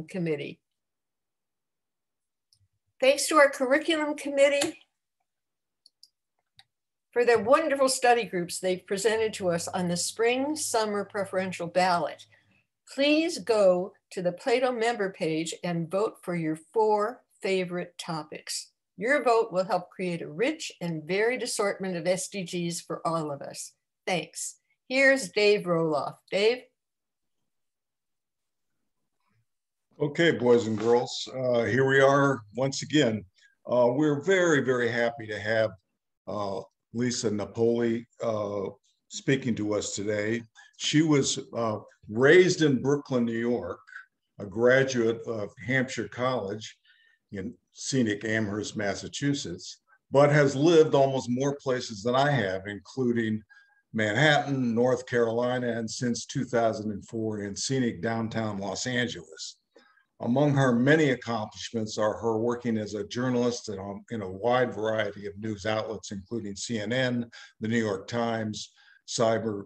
Committee. Thanks to our curriculum committee for their wonderful study groups they've presented to us on the spring summer preferential ballot. Please go to the Plato member page and vote for your 4 favorite topics. Your vote will help create a rich and varied assortment of SDGs for all of us. Thanks. Here's Dave Roloff. Dave? Okay, boys and girls, here we are once again. We're very, very happy to have Lisa Napoli speaking to us today. She was raised in Brooklyn, New York, a graduate of Hampshire College in scenic Amherst, Massachusetts, but has lived almost more places than I have, including Manhattan, North Carolina, and since 2004 in scenic downtown Los Angeles. Among her many accomplishments are her working as a journalist in a wide variety of news outlets, including CNN, the New York Times, Cyber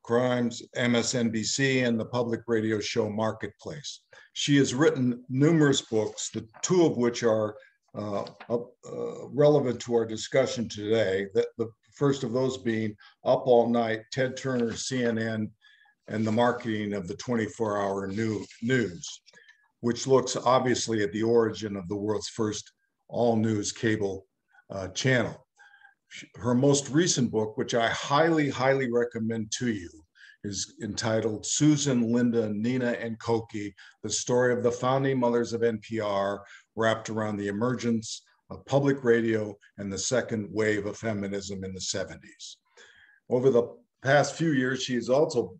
Crimes, MSNBC, and the public radio show Marketplace. She has written numerous books, the 2 of which are relevant to our discussion today. The first of those being Up All Night, Ted Turner, CNN, and the Marketing of the 24-Hour News, which looks obviously at the origin of the world's first all-news cable channel. Her most recent book, which I highly, highly recommend to you, is entitled Susan, Linda, Nina, and Koki, the story of the founding mothers of NPR, wrapped around the emergence of public radio and the second wave of feminism in the 70s. Over the past few years, she has also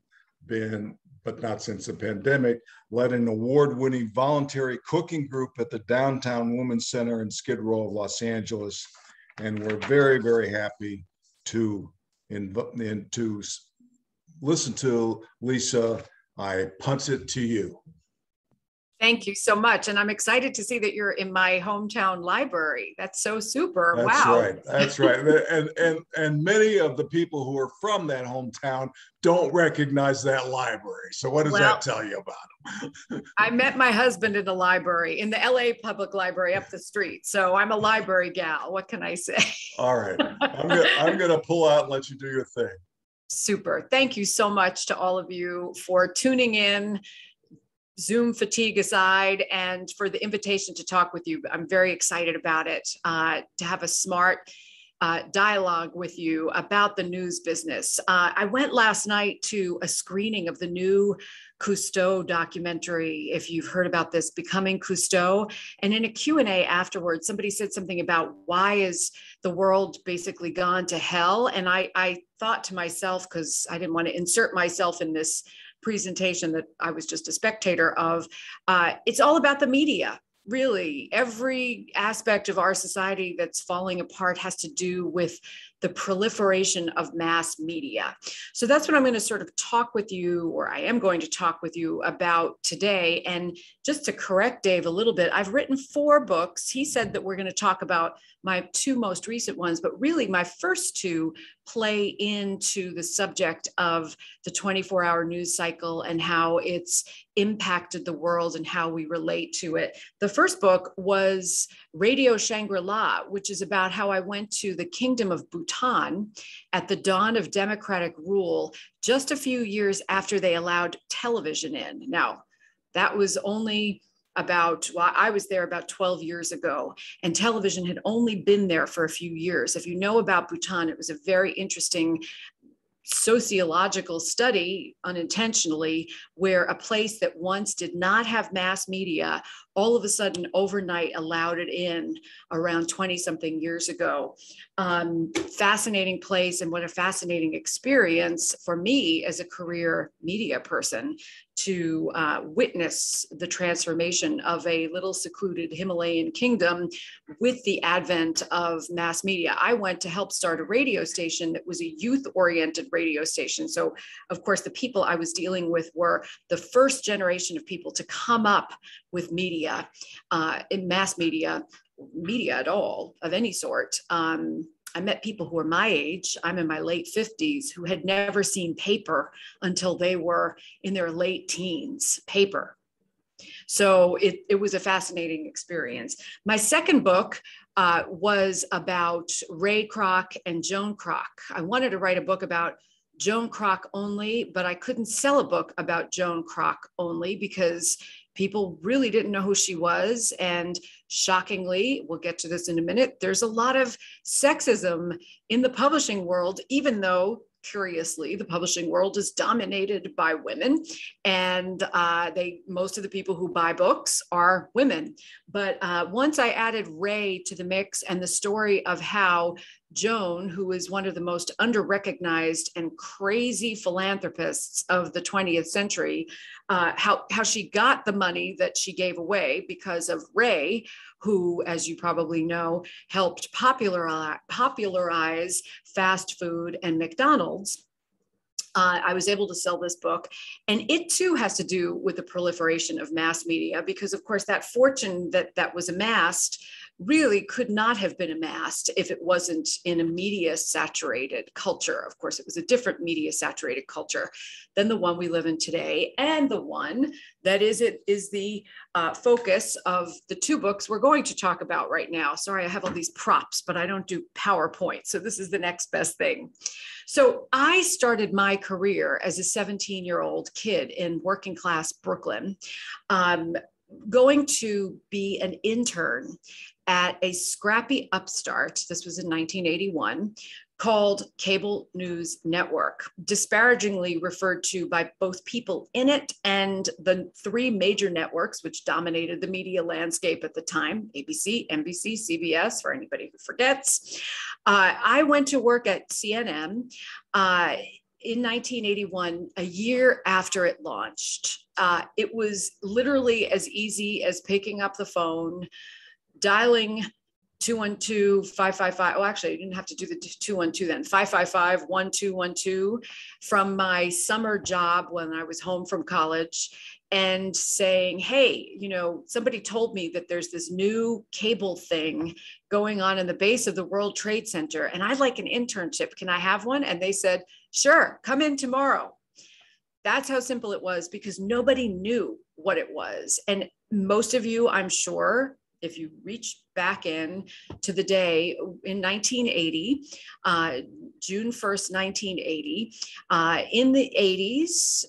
been, but not since the pandemic, led an award-winning voluntary cooking group at the Downtown Women's Center in Skid Row of Los Angeles. And we're very, very happy to listen to Lisa. I punt it to you. Thank you so much. And I'm excited to see that you're in my hometown library. That's so super. That's wow. Right. That's right. And many of the people who are from that hometown don't recognize that library. So what does that tell you about them? I met my husband in the library, in the LA Public Library up the street. So I'm a library gal. What can I say? All right. I'm going to pull out and let you do your thing. Super. Thank you so much to all of you for tuning in, Zoom fatigue aside, and for the invitation to talk with you. I'm very excited about it, to have a smart dialogue with you about the news business. I went last night to a screening of the new Cousteau documentary, if you've heard about this, Becoming Cousteau. And in a Q&A afterwards, somebody said something about why is the world basically gone to hell? And I thought to myself, because I didn't want to insert myself in this presentation that I was just a spectator of, it's all about the media. Really, every aspect of our society that's falling apart has to do with the proliferation of mass media. So that's what I'm going to sort of talk with you, or I am going to talk with you about today. And just to correct Dave a little bit, I've written 4 books. He said that we're going to talk about my 2 most recent ones, but really my first 2 play into the subject of the 24-hour news cycle and how it's impacted the world and how we relate to it. The first book was Radio Shangri-La, which is about how I went to the Kingdom of Bhutan at the dawn of democratic rule, just a few years after they allowed television in. Now, that was only I was there about 12 years ago, and television had only been there for a few years. If you know about Bhutan, it was a very interesting sociological study, unintentionally, where a place that once did not have mass media, all of a sudden overnight allowed it in around 20-something years ago. Fascinating place, and what a fascinating experience for me as a career media person to witness the transformation of a little secluded Himalayan kingdom with the advent of mass media. I went to help start a radio station that was a youth-oriented radio station. So, of course, the people I was dealing with were the first generation of people to come up with media, in mass media at all, of any sort. I met people who were my age, I'm in my late 50s, who had never seen paper until they were in their late teens, paper. So it was a fascinating experience. My second book was about Ray Kroc and Joan Kroc. I wanted to write a book about Joan Kroc only, but I couldn't sell a book about Joan Kroc only because people really didn't know who she was. And shockingly, we'll get to this in a minute, there's a lot of sexism in the publishing world, even though curiously, the publishing world is dominated by women, and most of the people who buy books are women. But once I added Ray to the mix and the story of how Joan, who is one of the most under-recognized and crazy philanthropists of the 20th century, how she got the money that she gave away because of Ray, who, as you probably know, helped popularize fast food and McDonald's. I was able to sell this book, and it too has to do with the proliferation of mass media, because of course that fortune that was amassed really could not have been amassed if it wasn't in a media saturated culture. Of course, it was a different media saturated culture than the one we live in today, and the one that is the focus of the two books we're going to talk about right now. Sorry, I have all these props, but I don't do PowerPoint, so this is the next best thing. So I started my career as a 17-year-old kid in working class Brooklyn, going to be an intern at a scrappy upstart, this was in 1981, called Cable News Network, disparagingly referred to by both people in it and the three major networks which dominated the media landscape at the time, ABC, NBC, CBS, for anybody who forgets. I went to work at CNN in 1981, a year after it launched. It was literally as easy as picking up the phone, dialing 212-555. Oh, actually, I didn't have to do the 212 then. 555-1212 from my summer job when I was home from college, and saying, hey, you know, somebody told me that there's this new cable thing going on in the base of the World Trade Center, and I'd like an internship. Can I have one? And they said, sure, come in tomorrow. That's how simple it was, because nobody knew what it was. And most of you, I'm sure, if you reach back in to the day in 1980, June 1st, 1980, in the 80s,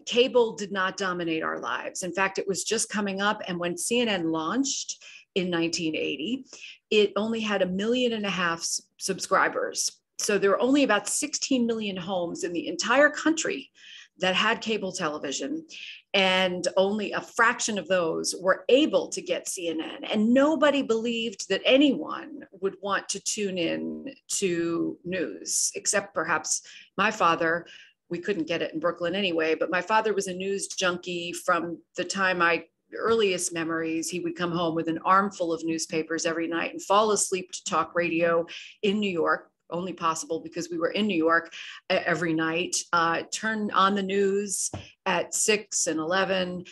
cable did not dominate our lives. In fact, it was just coming up. And when CNN launched in 1980, it only had 1.5 million subscribers. So there were only about 16 million homes in the entire country that had cable television, and only a fraction of those were able to get CNN. And nobody believed that anyone would want to tune in to news, except perhaps my father. We couldn't get it in Brooklyn anyway, but my father was a news junkie from the time earliest memories. He would come home with an armful of newspapers every night and fall asleep to talk radio in New York, only possible because we were in New York every night, turn on the news at 6 and 11.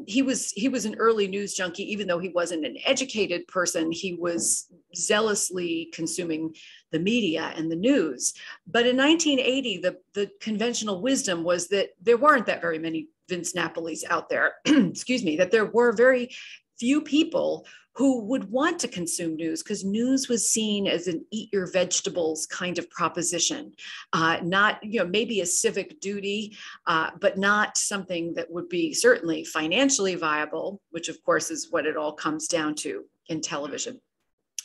He was an early news junkie, even though he wasn't an educated person. He was zealously consuming the media and the news. But in 1980, the conventional wisdom was that there weren't that very many Vince Napolis out there, excuse me, that there were very few people who would want to consume news, because news was seen as an eat your vegetables kind of proposition, not, maybe a civic duty, but not something that would be certainly financially viable, which of course is what it all comes down to in television.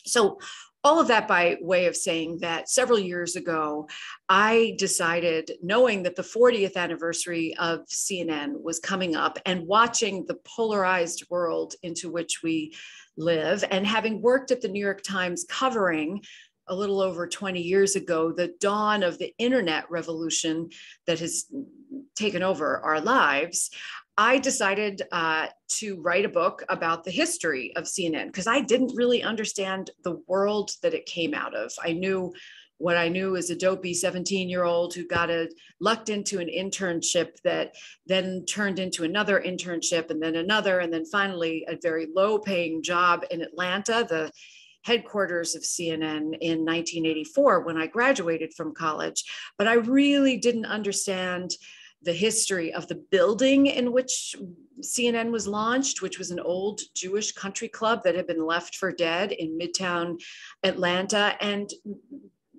So all of that by way of saying that several years ago, I decided, knowing that the 40th anniversary of CNN was coming up and watching the polarized world into which we live, and having worked at the New York Times covering a little over 20 years ago, the dawn of the internet revolution that has taken over our lives, I decided to write a book about the history of CNN, because I didn't really understand the world that it came out of. I knew what I knew as a dopey 17-year-old who lucked into an internship that then turned into another internship, and then another, and then finally a very low-paying job in Atlanta, the headquarters of CNN, in 1984 when I graduated from college. But I really didn't understand the history of the building in which CNN was launched, which was an old Jewish country club that had been left for dead in Midtown Atlanta. And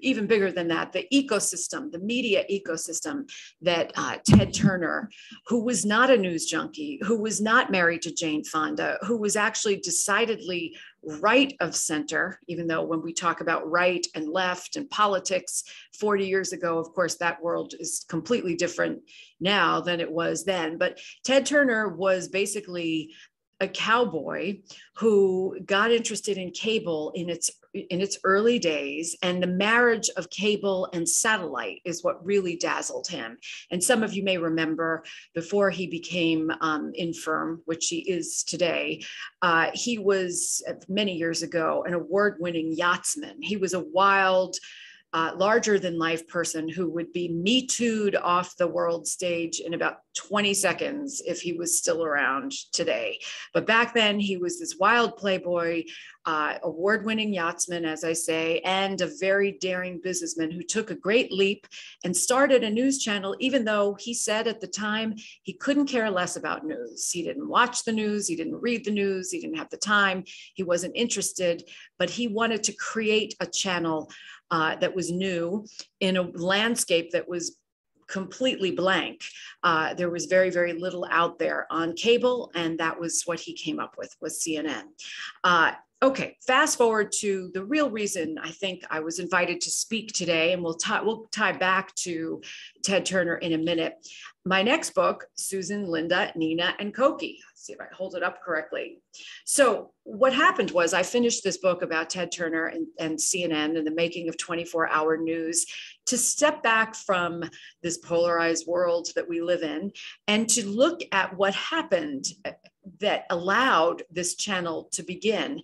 even bigger than that, the ecosystem, the media ecosystem that Ted Turner, who was not a news junkie, who was not married to Jane Fonda, who was actually decidedly right of center, even though when we talk about right and left and politics 40 years ago, of course, that world is completely different now than it was then. But Ted Turner was basically a cowboy who got interested in cable in its early days, and the marriage of cable and satellite is what really dazzled him. And some of you may remember, before he became infirm, which he is today, he was many years ago an award-winning yachtsman. He was a wild, larger than life person who would be Me Too'd off the world stage in about 20 seconds if he was still around today. But back then he was this wild playboy, award-winning yachtsman, as I say, and a very daring businessman who took a great leap and started a news channel, even though he said at the time he couldn't care less about news. He didn't watch the news, he didn't read the news, he didn't have the time, he wasn't interested, but he wanted to create a channel that was new in a landscape that was completely blank. There was very, very little out there on cable, and that was what he came up with, was CNN. Okay, fast forward to the real reason I think I was invited to speak today, and we'll tie back to Ted Turner in a minute. My next book, Susan, Linda, Nina, and Koki. Let's see if I hold it up correctly. So what happened was I finished this book about Ted Turner and CNN and the making of 24-hour news to step back from this polarized world that we live in and to look at what happened that allowed this channel to begin.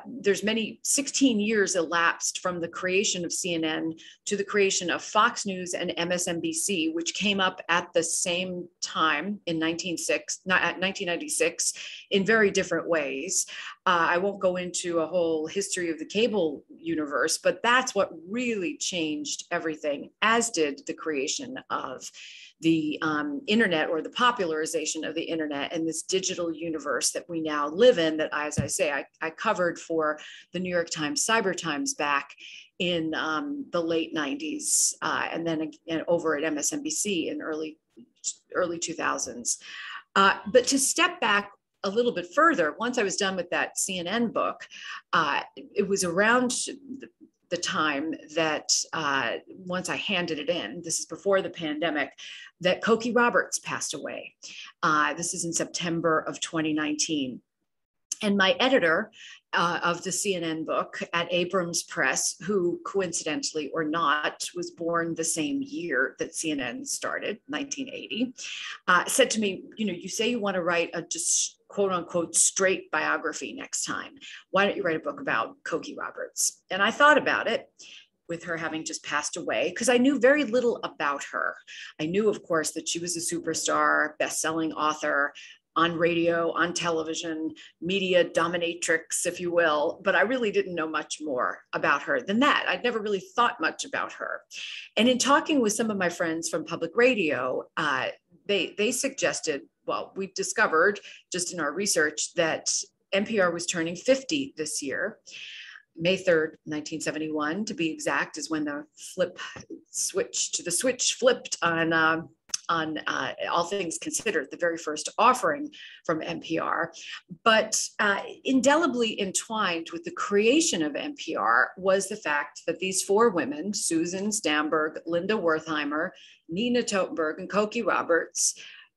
There's 16 years elapsed from the creation of CNN to the creation of Fox News and MSNBC, which came up at the same time in 1996 in very different ways. I won't go into a whole history of the cable universe, but that's what really changed everything, as did the creation of the internet, or the popularization of the internet and this digital universe that we now live in, that, as I say, I covered for the New York Times Cyber Times back in the late 90s, and then again over at MSNBC in early 2000s. But to step back a little bit further, once I was done with that CNN book, it was around the time that once I handed it in, this is before the pandemic, that Koki Roberts passed away. This is in September of 2019. And my editor of the CNN book at Abrams Press, who coincidentally or not was born the same year that CNN started, 1980, said to me, you say you want to write a just quote unquote straight biography next time. Why don't you write a book about Koki Roberts? And I thought about it, with her having just passed away, because I knew very little about her. I knew, of course, that she was a superstar, best-selling author, on radio, on television, media dominatrix, if you will, but I really didn't know much more about her than that. I'd never really thought much about her. And in talking with some of my friends from public radio, they suggested, well, we discovered just in our research that NPR was turning 50 this year. May 3rd, 1971, to be exact, is when the switch flipped on All Things Considered, the very first offering from NPR. But indelibly entwined with the creation of NPR was the fact that these four women, Susan Stamberg, Linda Wertheimer, Nina Totenberg, and Koki Roberts,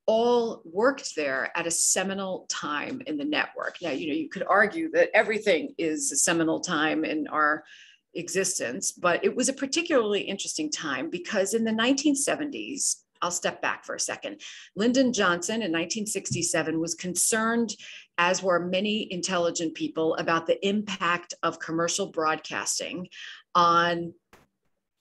all worked there at a seminal time in the network. Now, you could argue that everything is a seminal time in our existence, but it was a particularly interesting time because in the 1970s, I'll step back for a second. Lyndon Johnson in 1967 was concerned, as were many intelligent people, about the impact of commercial broadcasting on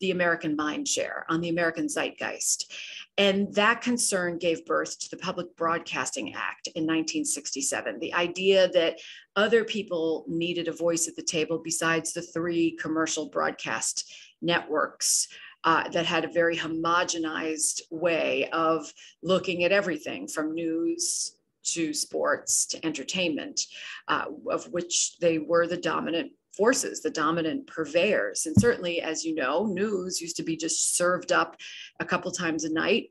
the American mind share, on the American zeitgeist. And that concern gave birth to the Public Broadcasting Act in 1967. The idea that other people needed a voice at the table besides the three commercial broadcast networks that had a very homogenized way of looking at everything from news to sports, to entertainment, of which they were the dominant forces, the dominant purveyors. And certainly, as you know, news used to be just served up a couple times a night,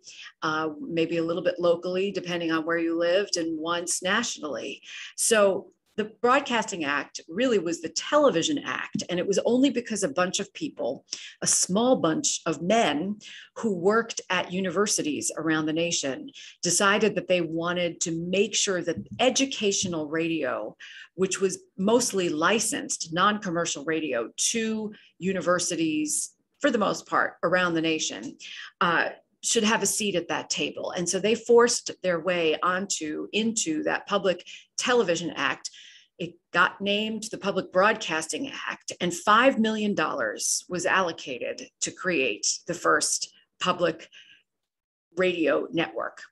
maybe a little bit locally, depending on where you lived, and once nationally. So the Broadcasting Act really was the Television Act. And it was only because a bunch of people, a small bunch of men who worked at universities around the nation, decided that they wanted to make sure that educational radio, which was mostly licensed, non-commercial radio to universities, for the most part, around the nation, should have a seat at that table. And so they forced their way into that Public Television Act. It got named the Public Broadcasting Act, and $5 million was allocated to create the first public radio network.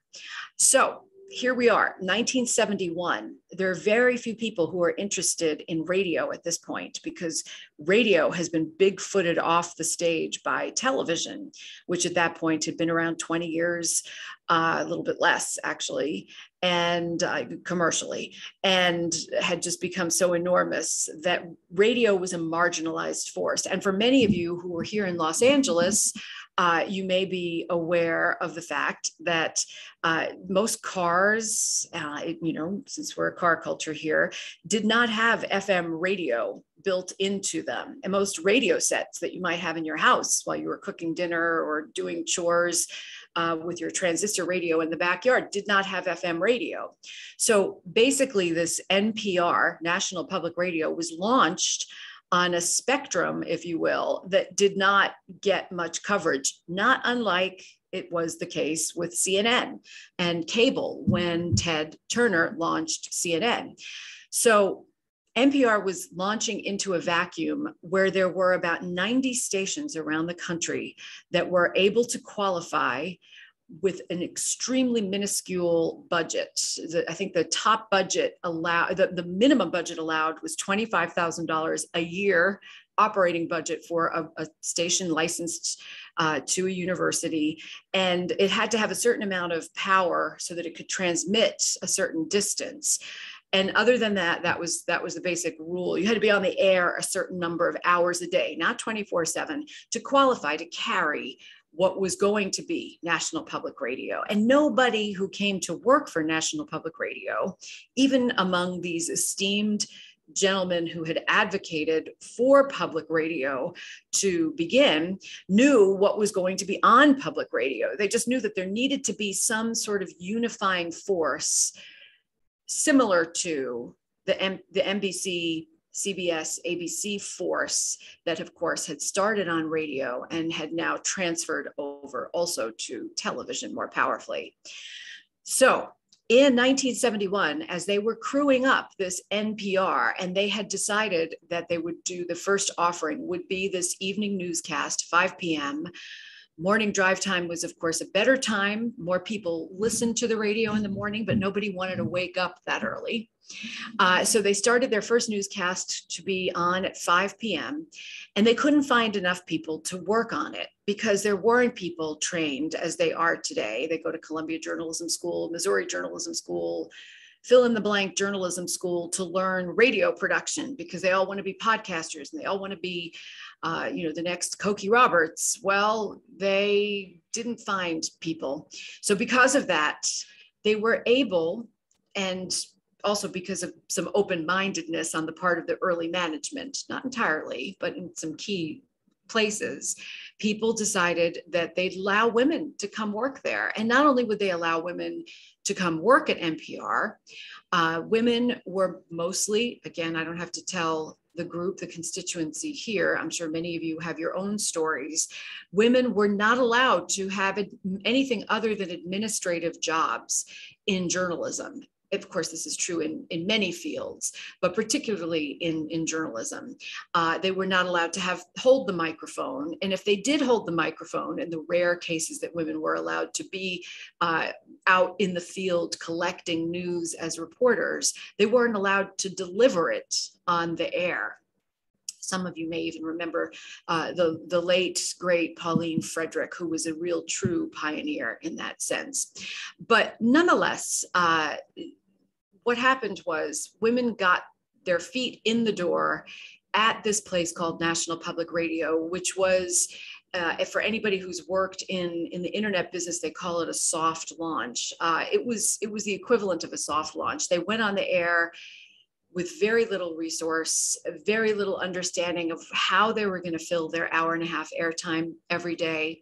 So here we are, 1971. There are very few people who are interested in radio at this point, because radio has been big-footed off the stage by television, which at that point had been around 20 years, a little bit less actually, and commercially, and had just become so enormous that radio was a marginalized force. And for many of you who were here in Los Angeles, you may be aware of the fact that most cars, since we're a car culture here, did not have FM radio built into them. And most radio sets that you might have in your house while you were cooking dinner or doing chores with your transistor radio in the backyard did not have FM radio. So basically this NPR, National Public Radio, was launched on a spectrum, if you will, that did not get much coverage, not unlike it was the case with CNN and cable when Ted Turner launched CNN. So NPR was launching into a vacuum where there were about 90 stations around the country that were able to qualify with an extremely minuscule budget. I think the top budget allowed, the minimum budget allowed was $25,000 a year operating budget for a station licensed to a university. And it had to have a certain amount of power so that it could transmit a certain distance. And other than that, that was the basic rule. You had to be on the air a certain number of hours a day, not 24/7, to qualify to carry what was going to be National Public Radio. And nobody who came to work for National Public Radio, even among these esteemed gentlemen who had advocated for public radio to begin, knew what was going to be on public radio. They just knew that there needed to be some sort of unifying force similar to the NBC, CBS, ABC force that, of course, had started on radio and had now transferred over also to television more powerfully. So in 1971, as they were crewing up this NPR, and they had decided that they would do the first offering would be this evening newscast, 5 p.m. Morning drive time was, of course, a better time. More people listened to the radio in the morning, but nobody wanted to wake up that early. So they started their first newscast to be on at 5 p.m. and they couldn't find enough people to work on it because there weren't people trained as they are today. They go to Columbia Journalism School, Missouri Journalism School, fill in the blank journalism school to learn radio production because they all want to be podcasters and they all want to be, the next Cokie Roberts. Well, they didn't find people. So because of that, they were able, and also because of some open-mindedness on the part of the early management, not entirely, but in some key places, people decided that they'd allow women to come work there. And not only would they allow women to come work at NPR, women were mostly, again, I don't have to tell the group, the constituency here, I'm sure many of you have your own stories. Women were not allowed to have anything other than administrative jobs in journalism. Of course, this is true in many fields, but particularly in journalism. They were not allowed to hold the microphone. And if they did hold the microphone, in the rare cases that women were allowed to be out in the field collecting news as reporters, they weren't allowed to deliver it on the air. Some of you may even remember the late, great Pauline Frederick, who was a real true pioneer in that sense. But nonetheless, what happened was women got their feet in the door at this place called National Public Radio, which was, for anybody who's worked in the internet business, they call it a soft launch. It was the equivalent of a soft launch. They went on the air with very little resource, very little understanding of how they were going to fill their hour and a half airtime every day,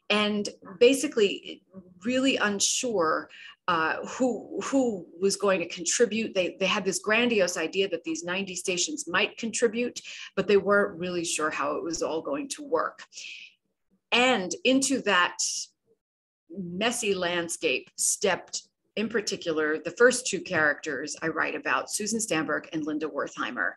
and basically really unsure who was going to contribute. They had this grandiose idea that these 90 stations might contribute, but they weren't really sure how it was all going to work. And into that messy landscape stepped, in particular, the first two characters I write about, Susan Stamberg and Linda Wertheimer.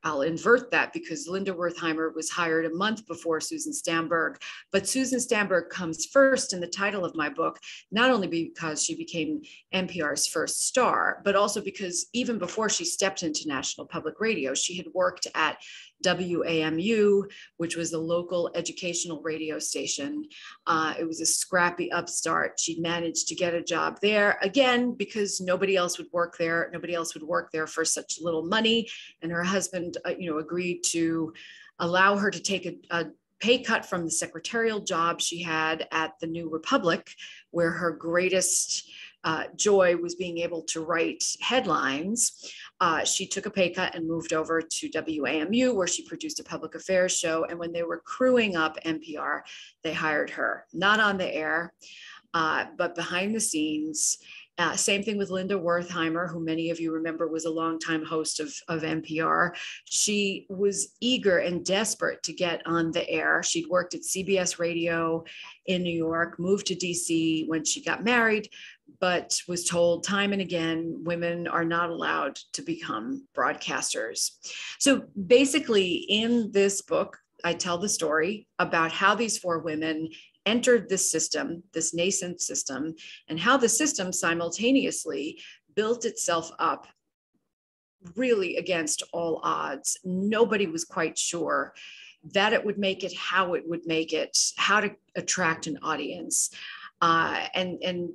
I'll invert that because Linda Wertheimer was hired a month before Susan Stamberg, but Susan Stamberg comes first in the title of my book, not only because she became NPR's first star, but also because even before she stepped into National Public Radio, she had worked at WAMU, which was the local educational radio station. It was a scrappy upstart. She managed to get a job there, again, because nobody else would work there. Nobody else would work there for such little money. And her husband, agreed to allow her to take a pay cut from the secretarial job she had at the New Republic, where her greatest joy was being able to write headlines. She took a pay cut and moved over to WAMU, where she produced a public affairs show. And when they were crewing up NPR, they hired her, not on the air, but behind the scenes. Same thing with Linda Wertheimer, who many of you remember was a longtime host of NPR. She was eager and desperate to get on the air. She'd worked at CBS Radio in New York, moved to DC when she got married, but was told time and again, women are not allowed to become broadcasters. So basically in this book, I tell the story about how these four women entered this system, this nascent system, and how the system simultaneously built itself up really against all odds. Nobody was quite sure that it would make it, how it would make it, how to attract an audience. And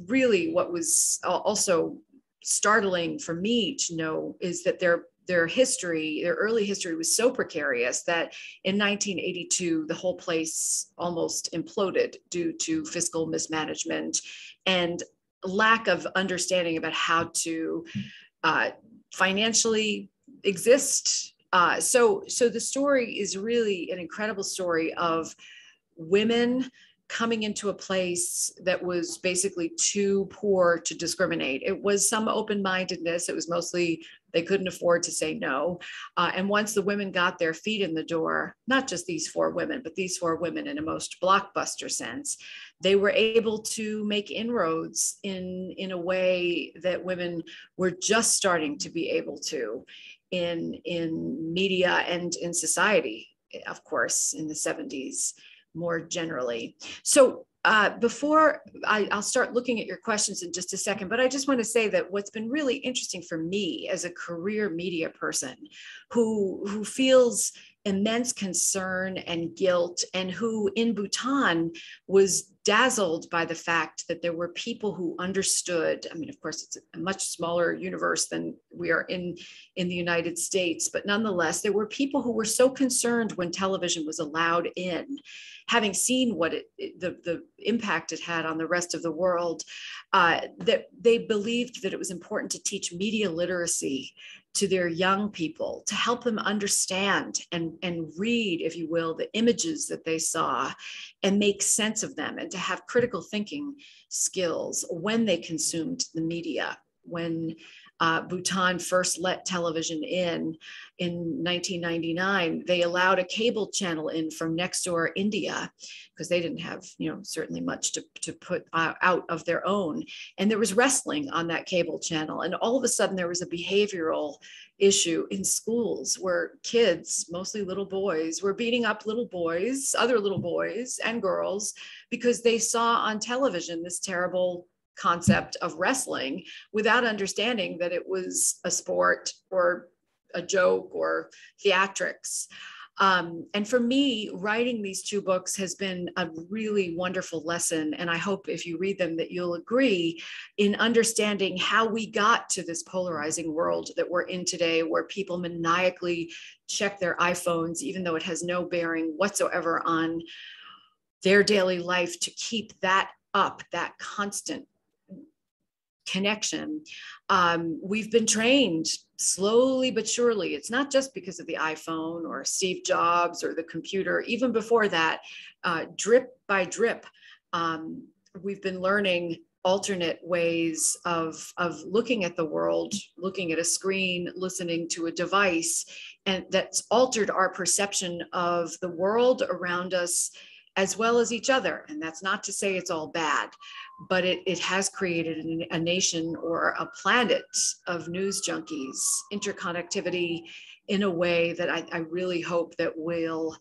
really what was also startling for me to know is that their early history was so precarious that in 1982, the whole place almost imploded due to fiscal mismanagement and lack of understanding about how to financially exist. So the story is really an incredible story of women coming into a place that was basically too poor to discriminate. It was some open-mindedness. It was mostly they couldn't afford to say no. And once the women got their feet in the door, not just these four women, but these four women in a most blockbuster sense, they were able to make inroads in a way that women were just starting to be able to in media and in society, of course, in the 70s. More generally. So before I'll start looking at your questions in just a second, but I just want to say that what's been really interesting for me as a career media person who feels immense concern and guilt, and who in Bhutan was dazzled by the fact that there were people who understood. I mean, of course, it's a much smaller universe than we are in the United States, but nonetheless, there were people who were so concerned when television was allowed in, having seen what the impact it had on the rest of the world, that they believed that it was important to teach media literacy to their young people, to help them understand and read, if you will, the images that they saw and make sense of them, and to have critical thinking skills when they consumed the media. When Bhutan first let television in 1999, they allowed a cable channel in from next door India, because they didn't have, certainly much to put out of their own. And there was wrestling on that cable channel. And all of a sudden there was a behavioral issue in schools where kids, mostly little boys, were beating up little boys, other little boys and girls, because they saw on television this terrible concept of wrestling without understanding that it was a sport or a joke or theatrics. And for me, writing these two books has been a really wonderful lesson. And I hope if you read them that you'll agree in understanding how we got to this polarizing world that we're in today, where people maniacally check their iPhones, even though it has no bearing whatsoever on their daily life, to keep that up, that constant connection. We've been trained slowly but surely. It's not just because of the iPhone or Steve Jobs or the computer. Even before that, drip by drip, we've been learning alternate ways of looking at the world, looking at a screen, listening to a device, and that's altered our perception of the world around us as well as each other. And that's not to say it's all bad, but it has created a nation or a planet of news junkies, interconnectivity in a way that I really hope that will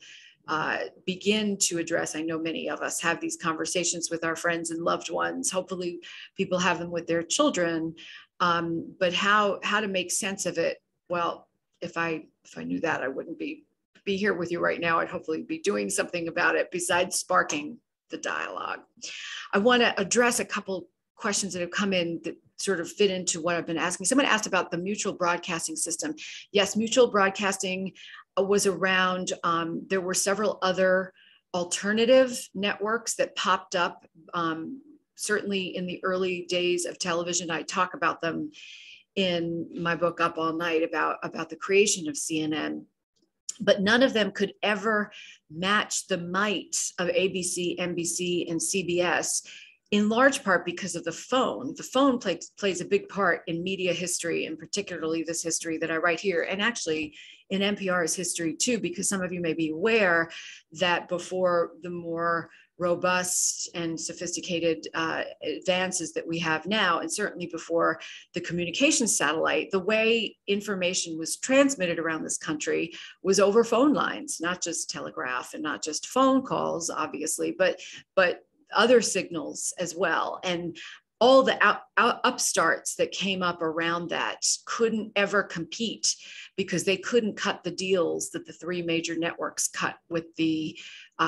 begin to address. I know many of us have these conversations with our friends and loved ones. Hopefully people have them with their children, but how to make sense of it. Well, if I knew that, I wouldn't be here with you right now. I'd hopefully be doing something about it besides sparking the dialogue. I want to address a couple questions that have come in that sort of fit into what I've been asking. Someone asked about the mutual broadcasting system. Yes, mutual broadcasting was around. There were several other alternative networks that popped up, certainly in the early days of television. I talk about them in my book Up All Night about the creation of CNN. But none of them could ever match the might of ABC, NBC, and CBS, in large part because of the phone. The phone plays a big part in media history, and particularly this history that I write here, and actually in NPR's history too, because some of you may be aware that before the more robust and sophisticated advances that we have now, and certainly before the communications satellite, the way information was transmitted around this country was over phone lines, not just telegraph and not just phone calls, obviously, but other signals as well. And all the upstarts that came up around that couldn't ever compete because they couldn't cut the deals that the three major networks cut with the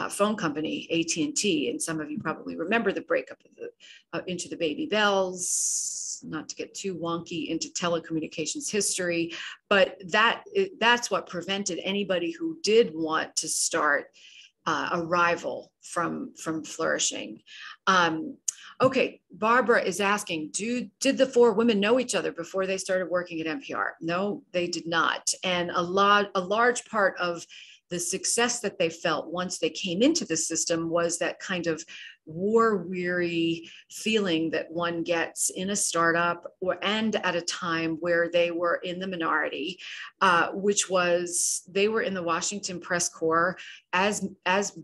phone company, AT&T. And some of you probably remember the breakup of Into the Baby Bells, not to get too wonky into telecommunications history, but that's what prevented anybody who did want to start a rival from flourishing. Okay, Barbara is asking, did the four women know each other before they started working at NPR? No, they did not. And a large part of the success that they felt once they came into the system was that kind of war-weary feeling that one gets in a startup and at a time where they were in the minority, which was they were in the Washington press corps as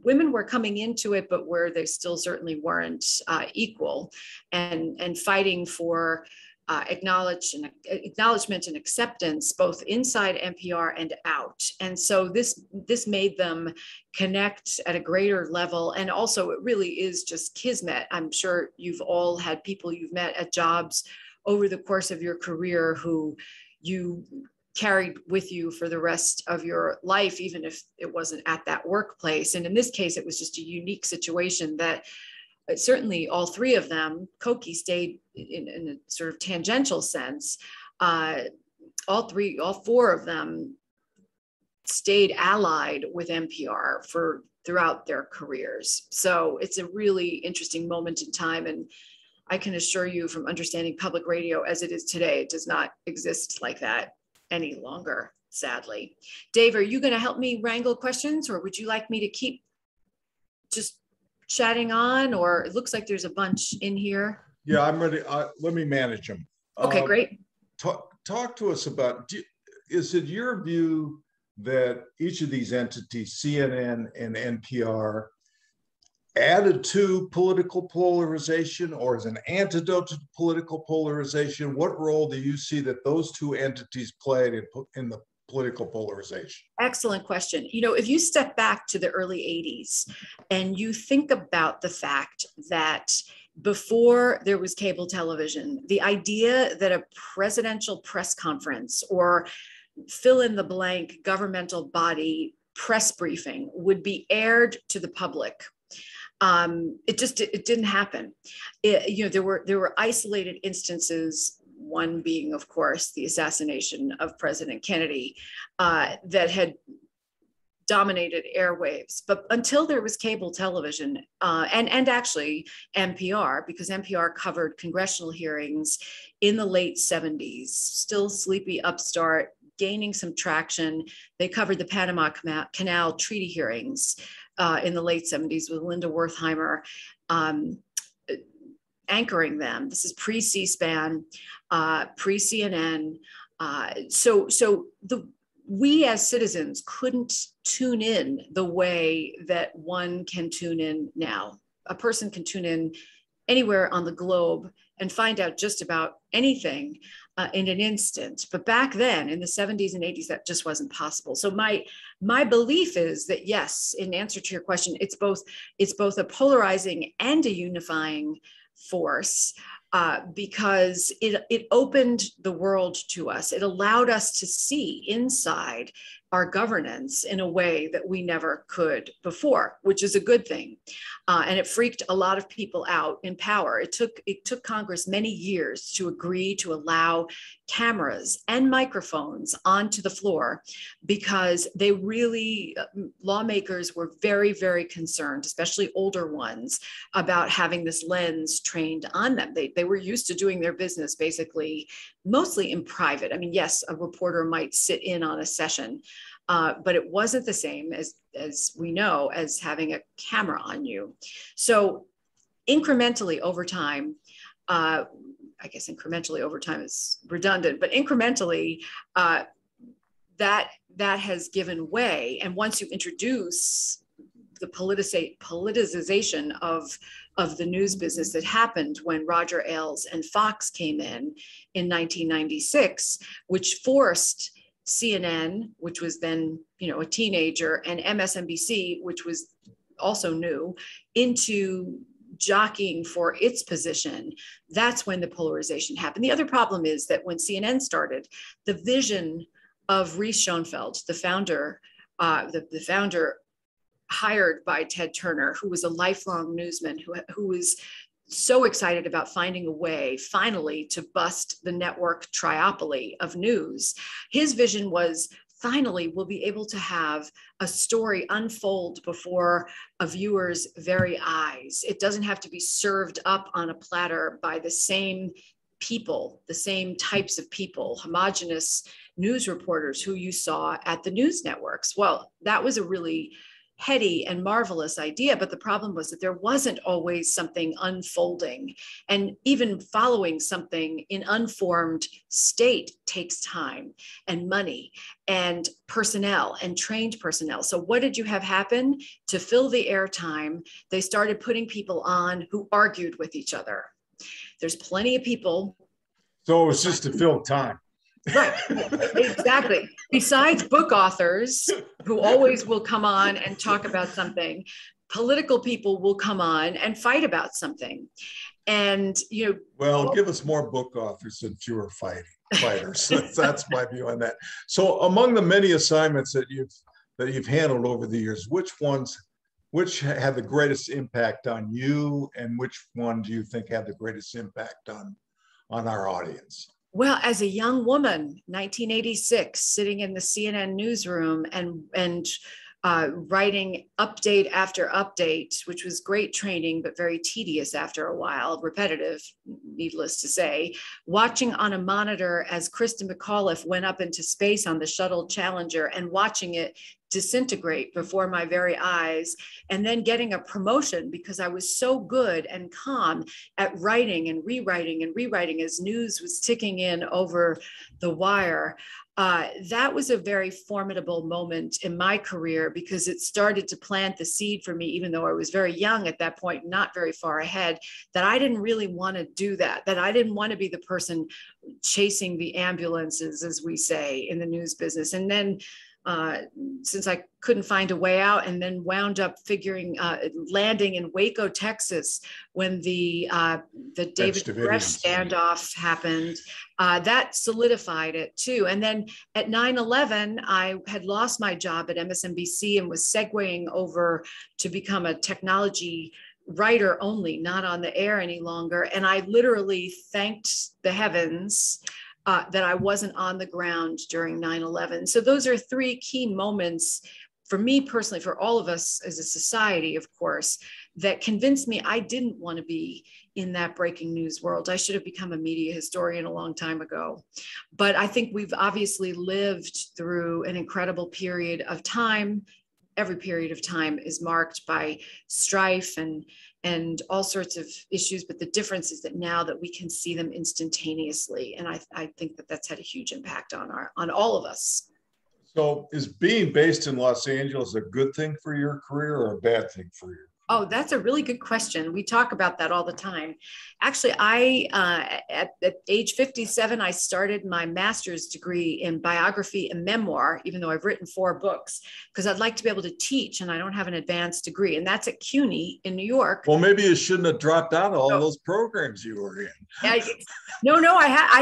women were coming into it, but where they still certainly weren't equal, and fighting for acknowledgement and acceptance both inside NPR and out. And so this made them connect at a greater level. And also it really is just kismet. I'm sure you've all had people you've met at jobs over the course of your career who you carried with you for the rest of your life, even if it wasn't at that workplace. And in this case, it was just a unique situation that certainly all three of them, Koki stayed in a sort of tangential sense. All four of them stayed allied with NPR throughout their careers. So it's a really interesting moment in time. And I can assure you from understanding public radio as it is today, it does not exist like that any longer, sadly. Dave, are you going to help me wrangle questions, or would you like me to keep just chatting on? Or it looks like there's a bunch in here. Yeah, I'm ready. Let me manage them. Okay, great. Talk to us about, is it your view that each of these entities, CNN and NPR, added to political polarization or is an antidote to political polarization? What role do you see that those two entities played in the political polarization? Excellent question. You know, if you step back to the early 80s and you think about the fact that before there was cable television, the idea that a presidential press conference or fill in the blank governmental body press briefing would be aired to the public. It didn't happen. There were isolated instances, one being, of course, the assassination of President Kennedy, that had dominated airwaves. But until there was cable television, and actually NPR, because NPR covered congressional hearings in the late 70s, still sleepy upstart, gaining some traction. They covered the Panama Canal treaty hearings in the late 70s with Linda Wertheimer anchoring them. This is pre-C-SPAN, pre-CNN. We as citizens couldn't tune in the way that one can tune in now. A person can tune in anywhere on the globe and find out just about anything in an instant. But back then in the 70s and 80s, that just wasn't possible. So my belief is that, yes, in answer to your question, it's both a polarizing and a unifying force, because it opened the world to us. It allowed us to see inside our governance in a way that we never could before, which is a good thing. And it freaked a lot of people out in power. It took Congress many years to agree to allow cameras and microphones onto the floor, because they really, lawmakers were very, very concerned, especially older ones, about having this lens trained on them. They were used to doing their business basically mostly in private. I mean, yes, a reporter might sit in on a session, but it wasn't the same, as we know, as having a camera on you. So incrementally over time, I guess incrementally over time is redundant, but incrementally, that has given way. And once you introduce the politicization of the news business that happened when Roger Ailes and Fox came in 1996, which forced CNN, which was then, a teenager, and MSNBC, which was also new, into jockeying for its position. That's when the polarization happened. The other problem is that when CNN started, the vision of Reese Schoenfeld, the founder, the founder hired by Ted Turner, who was a lifelong newsman, who was so excited about finding a way finally to bust the network triopoly of news. His vision was, finally, we'll be able to have a story unfold before a viewer's very eyes. It doesn't have to be served up on a platter by the same people, the same types of people, homogenous news reporters who you saw at the news networks. Well, that was a really heady and marvelous idea, but the problem was that there wasn't always something unfolding, and even following something in unformed state takes time and money and personnel and trained personnel. So what did you have happen to fill the airtime? They started putting people on who argued with each other. There's plenty of people. So it was just to fill time. Right, exactly. Besides book authors, who always will come on and talk about something, political people will come on and fight about something. And, well, give us more book authors and fewer fighters. That's my view on that. So among the many assignments that you've handled over the years, which had the greatest impact on you, and which one do you think had the greatest impact on our audience? Well, as a young woman, 1986, sitting in the CNN newsroom and writing update after update, which was great training, but very tedious after a while, repetitive, needless to say, watching on a monitor as Kristen McAuliffe went up into space on the shuttle Challenger and watching it disintegrate before my very eyes, and then getting a promotion because I was so good and calm at writing and rewriting as news was ticking in over the wire. That was a very formidable moment in my career, because it started to plant the seed for me, even though I was very young at that point, not very far ahead, that I didn't really want to do that I didn't want to be the person chasing the ambulances, as we say in the news business. And then since I couldn't find a way out, and then wound up landing in Waco, Texas, when the David Koresh standoff happened. That solidified it too. And then at 9/11, I had lost my job at MSNBC and was segueing over to become a technology writer only, not on the air any longer. And I literally thanked the heavens that I wasn't on the ground during 9/11. So those are three key moments for me personally, for all of us as a society, of course, that convinced me I didn't want to be in that breaking news world. I should have become a media historian a long time ago. But I think we've obviously lived through an incredible period of time. Every period of time is marked by strife and all sorts of issues, but the difference is that now that we can see them instantaneously, and I think that that's had a huge impact on all of us. So is being based in Los Angeles a good thing for your career or a bad thing for you? Oh, that's a really good question. We talk about that all the time. Actually, at age 57, I started my master's degree in biography and memoir, even though I've written 4 books, because I'd like to be able to teach, and I don't have an advanced degree. And that's at CUNY in New York. Well, maybe you shouldn't have dropped out of all those programs you were in. I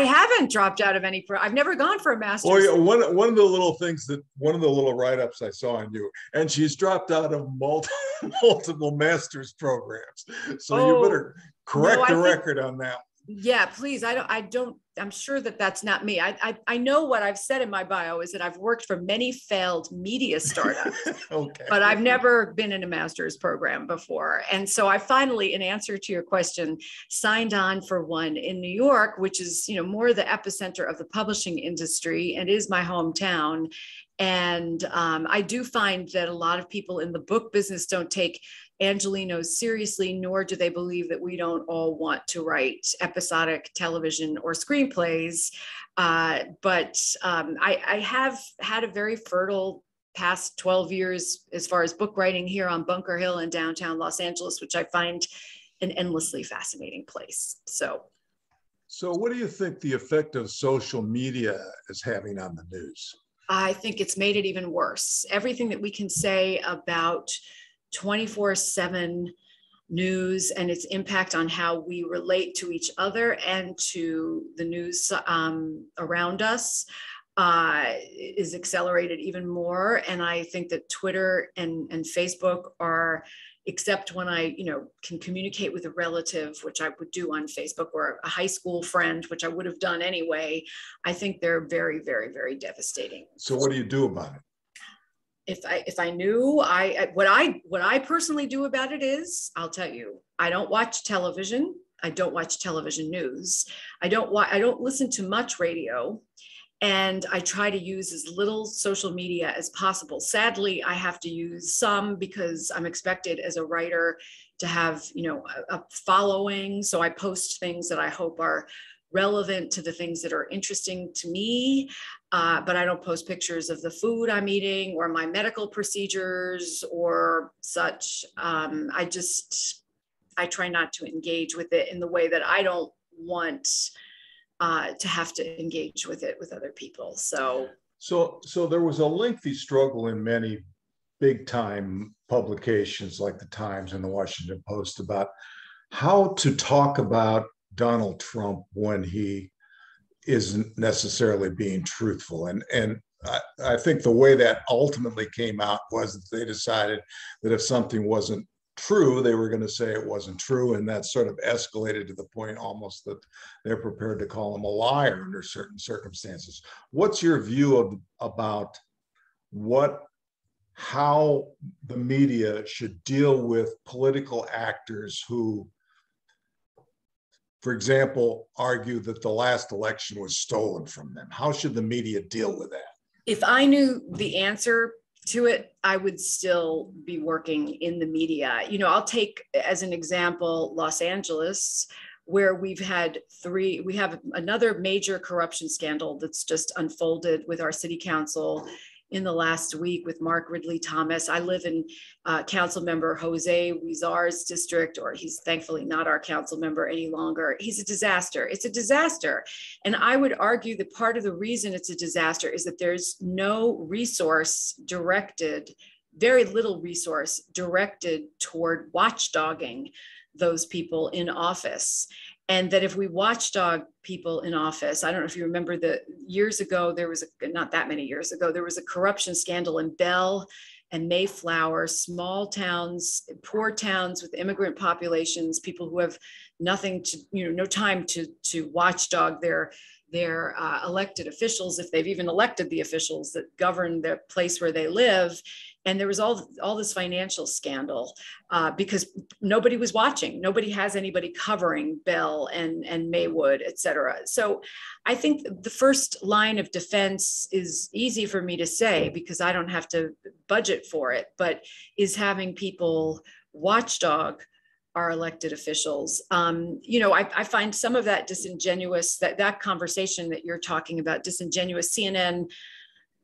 haven't dropped out of any. I've never gone for a master's. Well, yeah, one of the little write-ups I saw on you, and she's dropped out of multiple master's programs. So you better correct the record on that. Yeah, please. I'm sure that that's not me. I know what I've said in my bio is that I've worked for many failed media startups, okay, but I've never been in a master's program before. And so I finally, in answer to your question, signed on for one in New York, which is, more the epicenter of the publishing industry and is my hometown. And I do find that a lot of people in the book business don't take Angelino seriously, nor do they believe that we don't all want to write episodic television or screenplays. But I have had a very fertile past 12 years as far as book writing here on Bunker Hill in downtown Los Angeles, which I find an endlessly fascinating place. So what do you think the effect of social media is having on the news? I think it's made it even worse. Everything that we can say about 24/7 news and its impact on how we relate to each other and to the news around us is accelerated even more. And I think that Twitter and Facebook are, except when I, can communicate with a relative, which I would do on Facebook, or a high school friend, which I would have done anyway, I think they're very, very, very devastating. So what do you do about it? If I knew, what I personally do about it is, I'll tell you, I don't watch television. I don't watch television news. I don't listen to much radio. And I try to use as little social media as possible. Sadly, I have to use some because I'm expected as a writer to have, a following. So I post things that I hope are relevant to the things that are interesting to me. But I don't post pictures of the food I'm eating or my medical procedures or such. I try not to engage with it in the way that I don't want to have to engage with it with other people. So there was a lengthy struggle in many big time publications like the Times and the Washington Post about how to talk about Donald Trump when he isn't necessarily being truthful. And I think the way that ultimately came out was that they decided that if something wasn't true, they were going to say it wasn't true. And that sort of escalated to the point almost that they're prepared to call him a liar under certain circumstances. What's your view about how the media should deal with political actors who, for example, argue that the last election was stolen from them? How should the media deal with that? If I knew the answer to it, I would still be working in the media. I'll take as an example, Los Angeles, where we have another major corruption scandal that's just unfolded with our city council in the last week with Mark Ridley Thomas. I live in council member Jose Huizar's district, or he's thankfully not our council member any longer. He's a disaster. It's a disaster. And I would argue that part of the reason it's a disaster is that there's no resource directed, very little resource directed toward watchdogging those people in office. And that if we watchdog people in office, I don't know if you remember that years ago, there was not that many years ago, there was a corruption scandal in Bell and Mayflower, small towns, poor towns with immigrant populations, people who have nothing to, no time to watchdog their elected officials, if they've even elected the officials that govern the place where they live. And there was all this financial scandal because nobody was watching. Nobody has anybody covering Bell and Maywood, et cetera. So I think the first line of defense is easy for me to say because I don't have to budget for it, but is having people watchdog our elected officials. I find some of that disingenuous, that conversation that you're talking about, disingenuous. CNN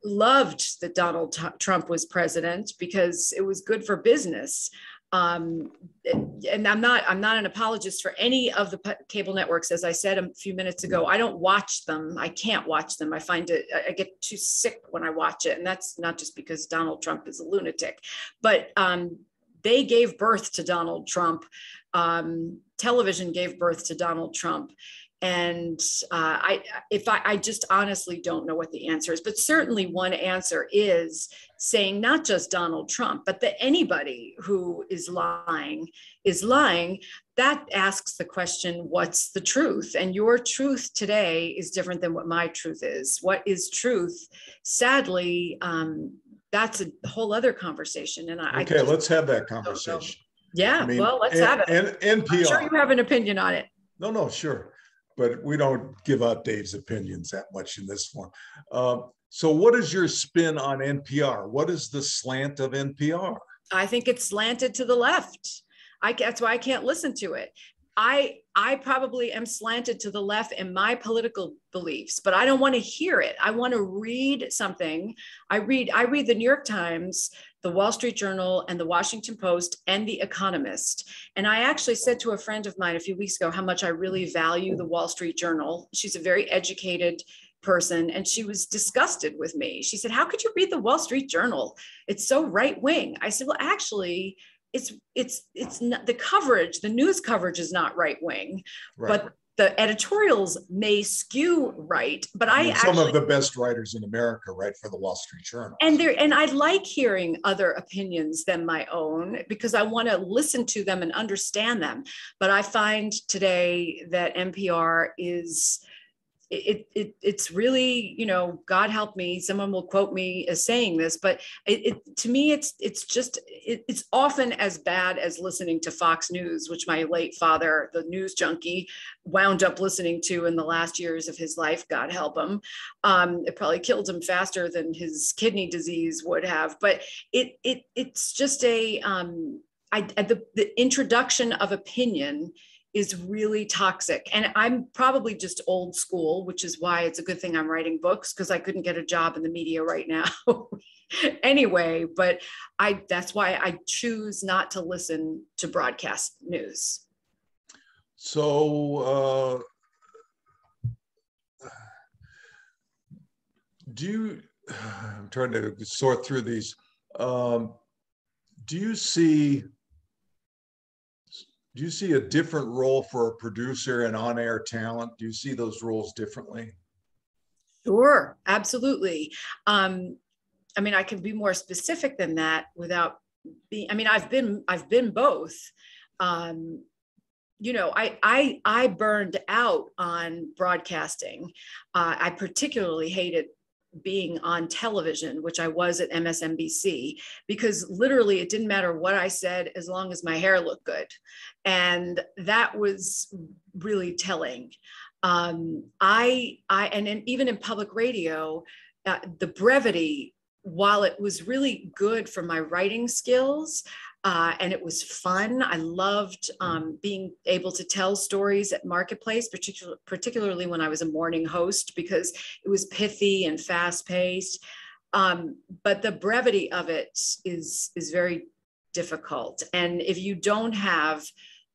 loved that Donald Trump was president because it was good for business. And I'm not an apologist for any of the cable networks. As I said a few minutes ago, I don't watch them. I can't watch them. I find it, I get too sick when I watch it. And that's not just because Donald Trump is a lunatic, but they gave birth to Donald Trump. Television gave birth to Donald Trump. And I just honestly don't know what the answer is, but certainly one answer is saying not just Donald Trump, but that anybody who is lying is lying. That asks the question, what's the truth? And your truth today is different than what my truth is. What is truth? Sadly, that's a whole other conversation. And okay, let's have that conversation. Yeah, I mean, well, let's have it. NPR. I'm sure you have an opinion on it. No, sure. But we don't give out Dave's opinions that much in this form. So what is your spin on NPR? What is the slant of NPR? I think it's slanted to the left. That's why I can't listen to it. I probably am slanted to the left in my political beliefs, but I don't want to hear it. I want to read something. I read the New York Times, the Wall Street Journal, and the Washington Post, and the Economist. And I actually said to a friend of mine a few weeks ago how much I really value the Wall Street Journal. She's a very educated person, and she was disgusted with me. She said, "How could you read the Wall Street Journal? It's so right wing." I said, "Well, actually, it's not the coverage. The news coverage is not right wing, right. But the editorials may skew right." But some of the best writers in America write for the Wall Street Journal, and I like hearing other opinions than my own because I want to listen to them and understand them. But I find today that NPR is. It's really, God help me, someone will quote me as saying this, but to me, it's often as bad as listening to Fox News, which my late father, the news junkie, wound up listening to in the last years of his life, God help him. It probably killed him faster than his kidney disease would have, but it's just the introduction of opinion is really toxic. And I'm probably just old school, which is why it's a good thing I'm writing books because I couldn't get a job in the media right now anyway, but that's why I choose not to listen to broadcast news. So I'm trying to sort through these. Do you see a different role for a producer and on-air talent? Do you see those roles differently? Sure, absolutely. I can be more specific than that without being, I've been both. I burned out on broadcasting. I particularly hated being on television, which I was at MSNBC, because literally it didn't matter what I said as long as my hair looked good. And that was really telling. And even in public radio, the brevity, while it was really good for my writing skills, and it was fun. I loved being able to tell stories at Marketplace, particularly when I was a morning host, because it was pithy and fast paced. But the brevity of it is very difficult. And if you don't have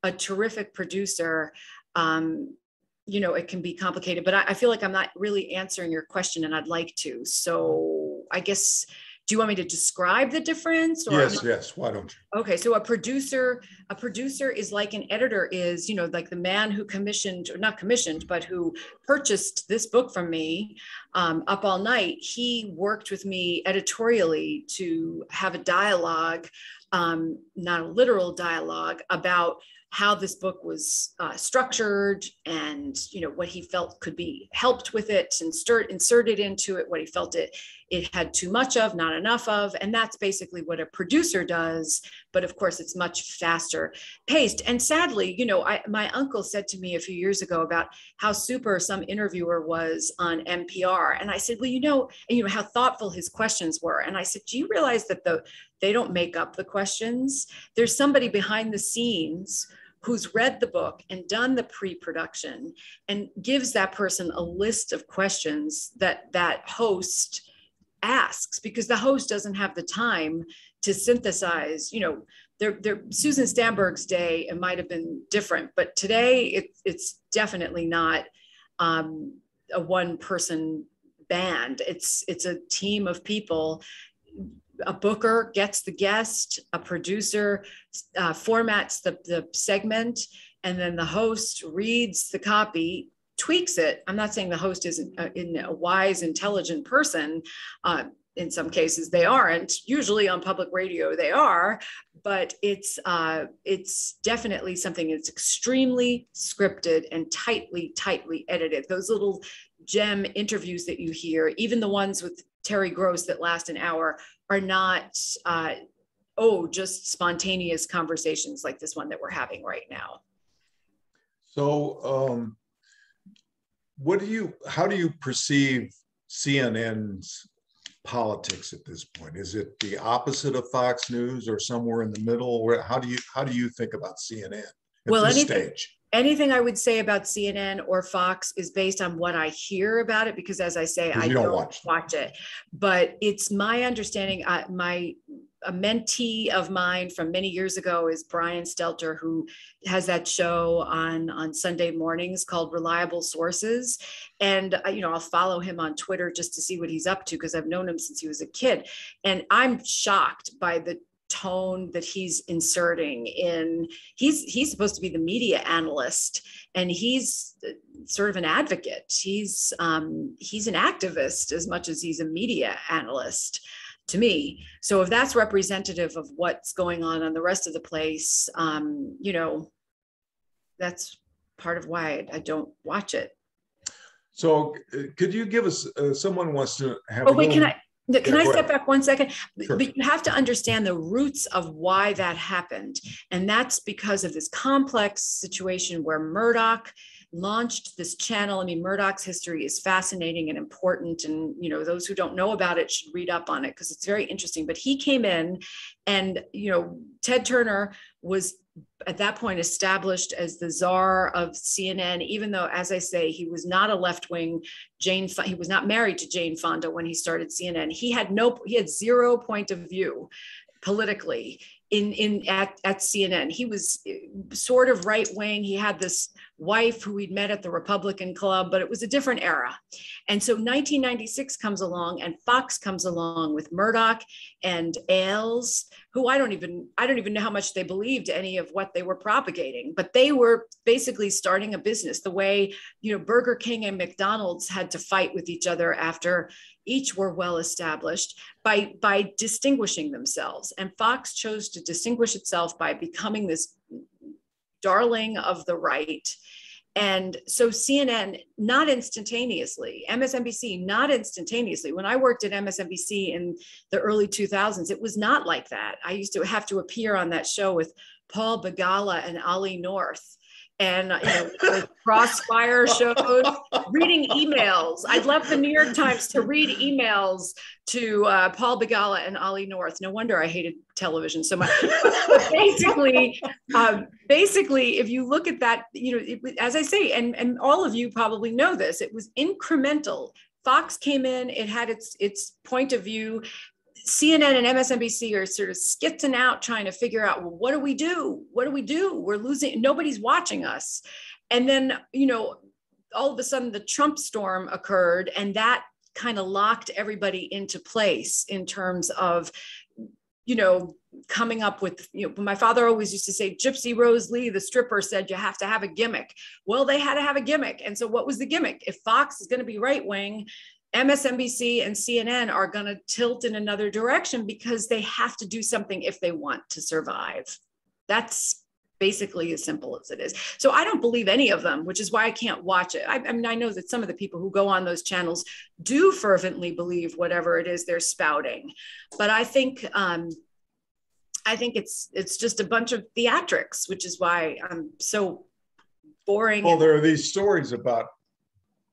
a terrific producer, you know, it can be complicated. But I feel like I'm not really answering your question, and I'd like to. So I guess, do you want me to describe the difference? Or yes. Why don't you? Okay, so a producer is like an editor is, you know, like the man who commissioned, or not commissioned, but who purchased this book from me, Up All Night. He worked with me editorially to have a dialogue, not a literal dialogue, about how this book was structured, and, you know, what he felt could be helped with it and inserted into it, what he felt it had too much of, not enough of. And that's basically what a producer does. But of course, it's much faster paced. And sadly, you know, my uncle said to me a few years ago about how super some interviewer was on NPR. And I said, well, you know how thoughtful his questions were. And I said, do you realize that they don't make up the questions? There's somebody behind the scenes who's read the book and done the pre-production and gives that person a list of questions that host asks, because the host doesn't have the time to synthesize. You know, Susan Stamberg's day, it might have been different, but today it's definitely not a one-person band. It's a team of people. A booker gets the guest, a producer formats the segment, and then the host reads the copy, tweaks it. I'm not saying the host isn't a wise, intelligent person. In some cases they aren't. Usually on public radio they are, but it's definitely something that's extremely scripted and tightly edited. Those little gem interviews that you hear, even the ones with Terry Gross that last an hour, are not just spontaneous conversations like this one that we're having right now. So how do you perceive CNN's politics at this point? Is it the opposite of Fox News or somewhere in the middle? Or how do you think about CNN at this stage? Anything I would say about CNN or Fox is based on what I hear about it, because as I say, I don't watch it. But it's my understanding, a mentee of mine from many years ago is Brian Stelter, who has that show on Sunday mornings called Reliable Sources. And, you know, I'll follow him on Twitter just to see what he's up to, because I've known him since he was a kid. And I'm shocked by the tone that he's inserting in. He's supposed to be the media analyst, and he's sort of an advocate. He's an activist as much as he's a media analyst, to me. So if that's representative of what's going on the rest of the place, you know, that's part of why I don't watch it. So could you give us, someone wants to have Can I step back 1 second? Sure. But you have to understand the roots of why that happened. And that's because of this complex situation where Murdoch launched this channel. I mean, Murdoch's history is fascinating and important. And, you know, those who don't know about it should read up on it, because it's very interesting. But he came in and, you know, Ted Turner was at that point established as the czar of CNN, even though, as I say, he was not a left-wing he was not married to Jane Fonda when he started CNN. He had zero point of view politically at CNN. He was sort of right-wing. He had this wife who we'd met at the Republican Club, but it was a different era. And so 1996 comes along, and Fox comes along with Murdoch and Ailes, who I don't even know how much they believed any of what they were propagating, but they were basically starting a business the way, you know, Burger King and McDonald's had to fight with each other after each were well established by distinguishing themselves. And Fox chose to distinguish itself by becoming this darling of the right. And so CNN, not instantaneously, MSNBC, not instantaneously. When I worked at MSNBC in the early 2000s, it was not like that. I used to have to appear on that show with Paul Begala and Ollie North, and, you know, crossfire shows, reading emails. I'd left the New York Times to read emails to Paul Begala and Ollie North. No wonder I hated television so much. But basically, if you look at that, you know, as I say, and all of you probably know this, it was incremental Fox came in, it had its point of view. CNN and MSNBC are sort of skitzing out, trying to figure out, well, what do we do? What do we do? We're losing, nobody's watching us. And then, all of a sudden the Trump storm occurred, and that kind of locked everybody into place in terms of, coming up with, my father always used to say, Gypsy Rose Lee, the stripper, said, you have to have a gimmick. Well, they had to have a gimmick. And so what was the gimmick? If Fox is going to be right wing, MSNBC and CNN are going to tilt in another direction because they have to do something if they want to survive. That's basically as simple as it is. So I don't believe any of them, which is why I can't watch it. I mean, I know that some of the people who go on those channels do fervently believe whatever it is they're spouting, but I think it's just a bunch of theatrics, which is why I'm so boring. Well, there are these stories about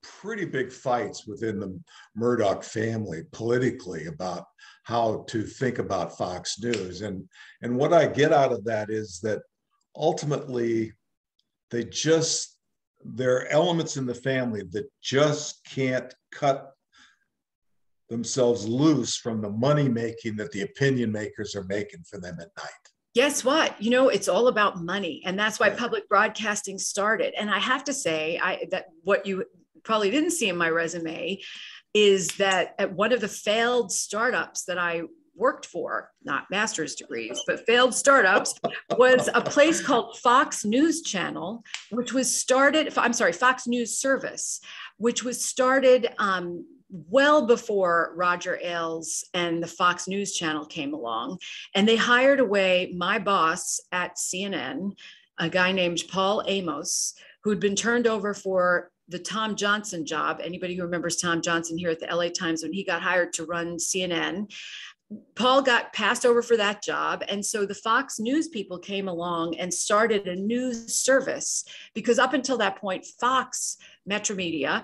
pretty big fights within the Murdoch family politically about how to think about Fox News. And what I get out of that is that ultimately there are elements in the family that just can't cut themselves loose from the money making that the opinion makers are making for them at night. Guess what? It's all about money. And that's why public broadcasting started. And I have to say that what you probably didn't see in my resume is that at one of the failed startups that I worked for, not master's degrees, but failed startups, was a place called Fox News Channel, which was started, Fox News Service, which was started well before Roger Ailes and the Fox News Channel came along. And they hired away my boss at CNN, a guy named Paul Amos, who'd been turned over for the Tom Johnson job. Anybody who remembers Tom Johnson here at the LA Times, when he got hired to run CNN, Paul got passed over for that job. And so the Fox News people came along and started a news service, because up until that point, Fox Metro Media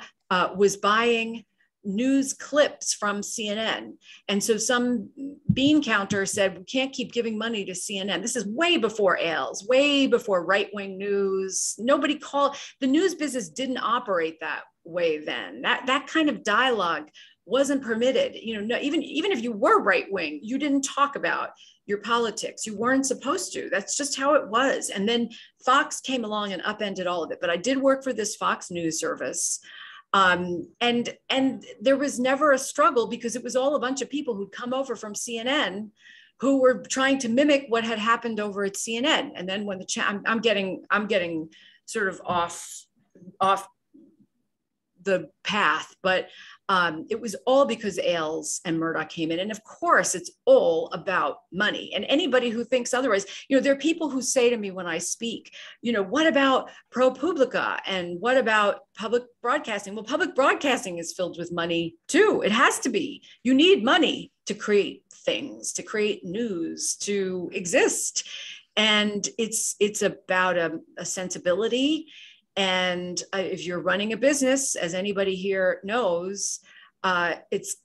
was buying news clips from CNN. And so some bean counter said, we can't keep giving money to CNN. This is way before Ailes, way before right-wing news. Nobody called, the news business didn't operate that way then. That kind of dialogue wasn't permitted. Even if you were right-wing, you didn't talk about your politics. You weren't supposed to. That's just how it was. And then Fox came along and upended all of it. But I did work for this Fox News service. And there was never a struggle, because it was all a bunch of people who'd come over from CNN who were trying to mimic what had happened over at CNN. And then when I'm getting sort of off the path, but it was all because Ailes and Murdoch came in. And of course, it's all about money. And anybody who thinks otherwise, there are people who say to me when I speak, what about ProPublica and what about public broadcasting? Well, public broadcasting is filled with money too. It has to be. You need money to create things, to create news, to exist. And it's about a sensibility. And if you're running a business, as anybody here knows, it's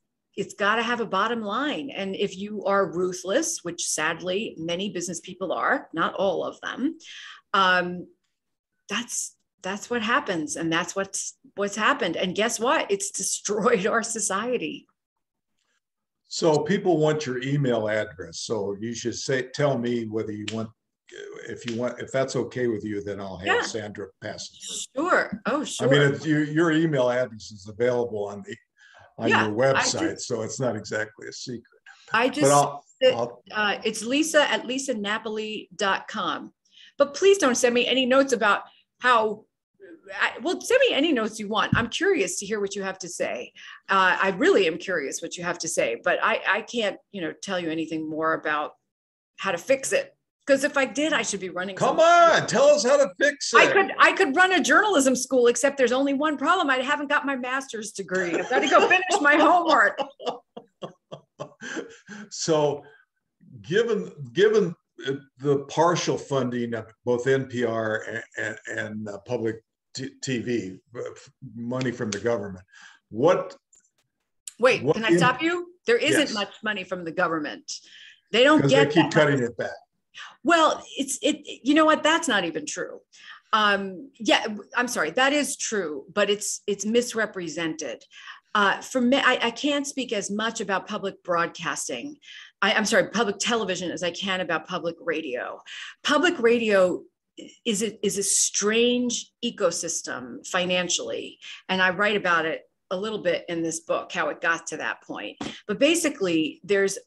got to have a bottom line. And if you are ruthless, which sadly many business people are, not all of them, that's what happens, and that's what's happened. And guess what? It's destroyed our society. So people want your email address. So you should tell me whether you want. If that's okay with you, then I'll have Sandra pass it through. Sure. Oh, sure. I mean, your email address is available on your website, so it's not exactly a secret. It's Lisa at lisanapoli.com. But please don't send me any notes about send me any notes you want. I'm curious to hear what you have to say. I really am curious what you have to say, but I can't, tell you anything more about how to fix it. Because if I did, I should be running. Come on, tell us how to fix it. I could run a journalism school, except there's only one problem. I haven't got my master's degree. I've got to go finish my homework. So given the partial funding of both NPR and public TV, money from the government, can I stop you? There isn't much money from the government. They don't get that. They keep cutting it back. Well, you know what? That's not even true. I'm sorry. That is true, but it's misrepresented. For me, I can't speak as much about public broadcasting. I'm sorry, public television as I can about public radio. Public radio is a strange ecosystem financially, and I write about it a little bit in this book, how it got to that point. But basically, there's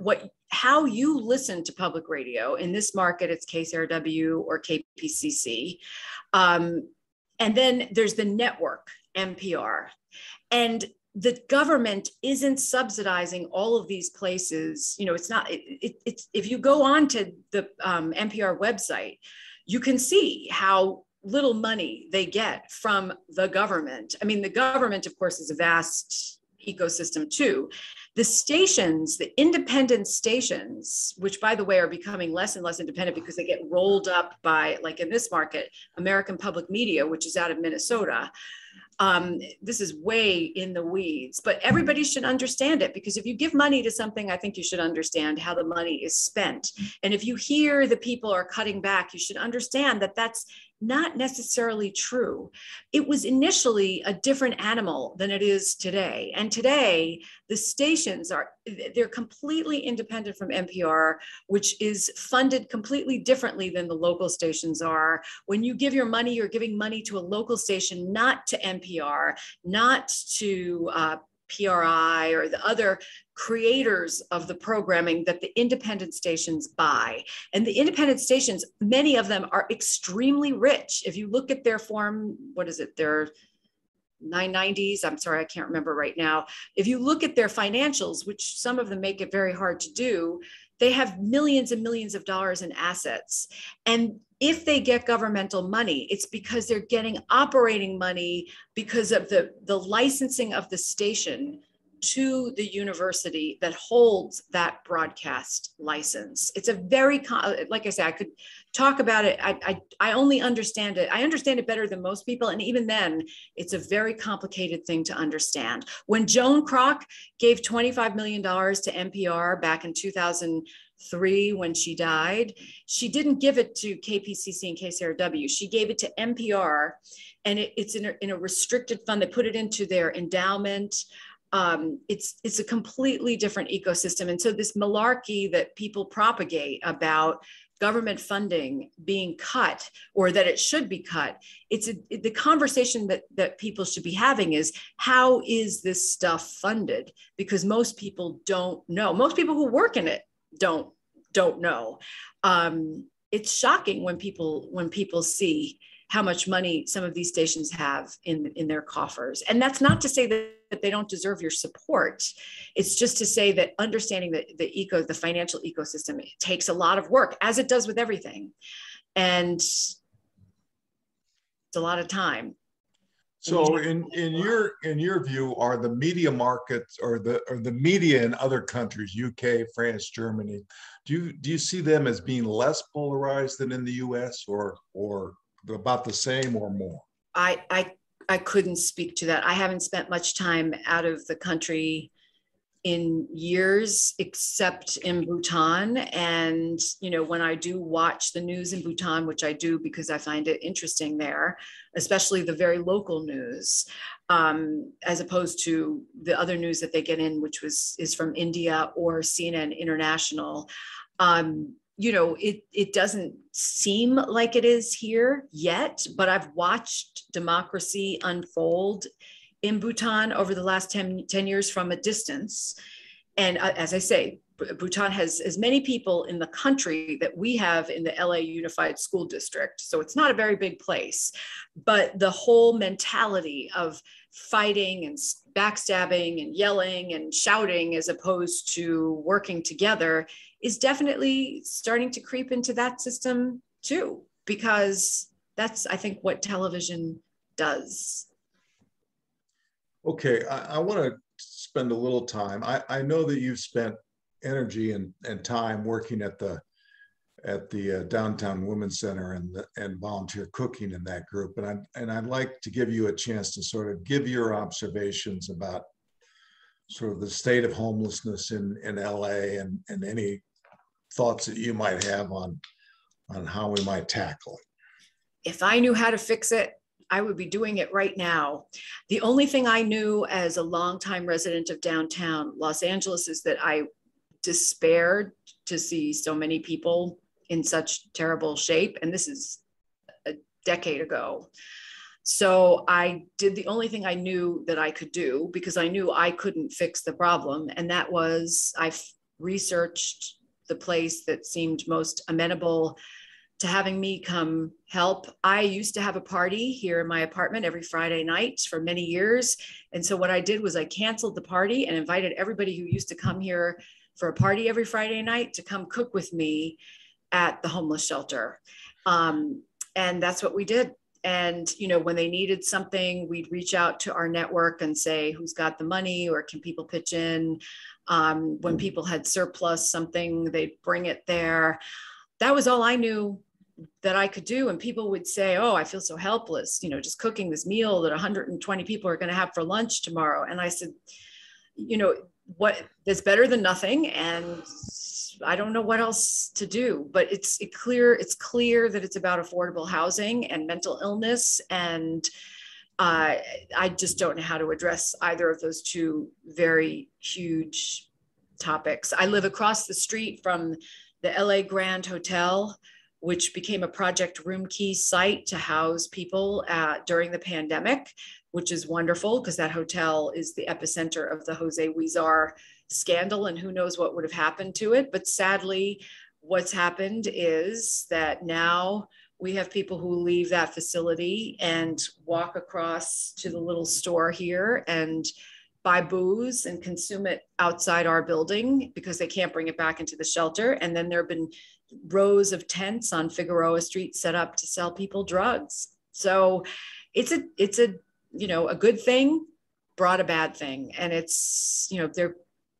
how you listen to public radio. In this market, it's KCRW or KPCC. And then there's the network, NPR. And the government isn't subsidizing all of these places. You know, it's not, it's if you go on to the NPR website, you can see how little money they get from the government. I mean, the government, of course, is a vast ecosystem too. The stations, the independent stations, which by the way are becoming less and less independent because they get rolled up by, like in this market, American Public Media, which is out of Minnesota. This is way in the weeds, but everybody should understand it, because if you give money to something, I think you should understand how the money is spent. And if you hear the people are cutting back, you should understand that that's not necessarily true. It was initially a different animal than it is today. And today, the stations they're completely independent from NPR, which is funded completely differently than the local stations are. When you give your money, you're giving money to a local station, not to NPR, not to PRI or the other creators of the programming that the independent stations buy. And the independent stations, many of them are extremely rich. If you look at their form, what is it? Their 990s, I'm sorry, I can't remember right now. If you look at their financials, which some of them make it very hard to do, they have millions and millions of dollars in assets. And if they get governmental money, it's because they're getting operating money because of the licensing of the station to the university that holds that broadcast license. It's a very, like I said, I could talk about it. I only understand it. I understand it better than most people. And even then, it's a very complicated thing to understand. When Joan Kroc gave $25 million to NPR back in 2003, when she died, she didn't give it to KPCC and KCRW. She gave it to NPR, and it's in a restricted fund. They put it into their endowment. It's a completely different ecosystem. And so this malarkey that people propagate about government funding being cut, or that it should be cut, the conversation that people should be having is, how is this stuff funded? Because most people don't know. Most people who work in it don't know. It's shocking when people see how much money some of these stations have in their coffers. And that's not to say that they don't deserve your support. It's just to say that understanding the financial ecosystem, it takes a lot of work, as it does with everything. And it's a lot of time. So in your view, are the media markets or the media in other countries, UK, France, Germany, do you see them as being less polarized than in the US, or about the same or more? I couldn't speak to that. I haven't spent much time out of the country in years, except in Bhutan. And, you know, when I do watch the news in Bhutan, which I do because I find it interesting there, especially the very local news, as opposed to the other news that they get in, which is from India or CNN International. You know, it doesn't seem like it is here yet, but I've watched democracy unfold in Bhutan over the last 10 years from a distance. And as I say, Bhutan has as many people in the country that we have in the LA Unified School District. So it's not a very big place, but the whole mentality of fighting and backstabbing and yelling and shouting, as opposed to working together, is definitely starting to creep into that system too, because that's, I think, what television does. Okay, I want to spend a little time. I know that you've spent energy and time working at the Downtown Women's Center and volunteer cooking in that group, and I'd like to give you a chance to sort of give your observations about sort of the state of homelessness in LA, and any thoughts that you might have on how we might tackle it. If I knew how to fix it, I would be doing it right now. The only thing I knew as a longtime resident of downtown Los Angeles is that I despaired to see so many people in such terrible shape. And this is a decade ago. So I did the only thing I knew that I could do, because I knew I couldn't fix the problem. And that was, I researched the place that seemed most amenable to having me come help. I used to have a party here in my apartment every Friday night for many years. And so what I did was I canceled the party and invited everybody who used to come here for a party every Friday night to come cook with me at the homeless shelter. And that's what we did. And, you know, when they needed something, we'd reach out to our network and say, who's got the money, or can people pitch in? When people had surplus something, they'd bring it there. That was all I knew that I could do. And people would say, oh, I feel so helpless, you know, just cooking this meal that 120 people are going to have for lunch tomorrow. And I said, you know, what, that's better than nothing. And I don't know what else to do, but it's clear that it's about affordable housing and mental illness. And I just don't know how to address either of those two very huge topics. I live across the street from the LA Grand Hotel, which became a Project Room Key site to house people during the pandemic, which is wonderful because that hotel is the epicenter of the Jose Huizar scandal, and who knows what would have happened to it. But sadly, what's happened is that now we have people who leave that facility and walk across to the little store here and buy booze and consume it outside our building because they can't bring it back into the shelter. And then there have been rows of tents on Figueroa Street set up to sell people drugs. So it's a you know, a good thing brought a bad thing. And it's, you know,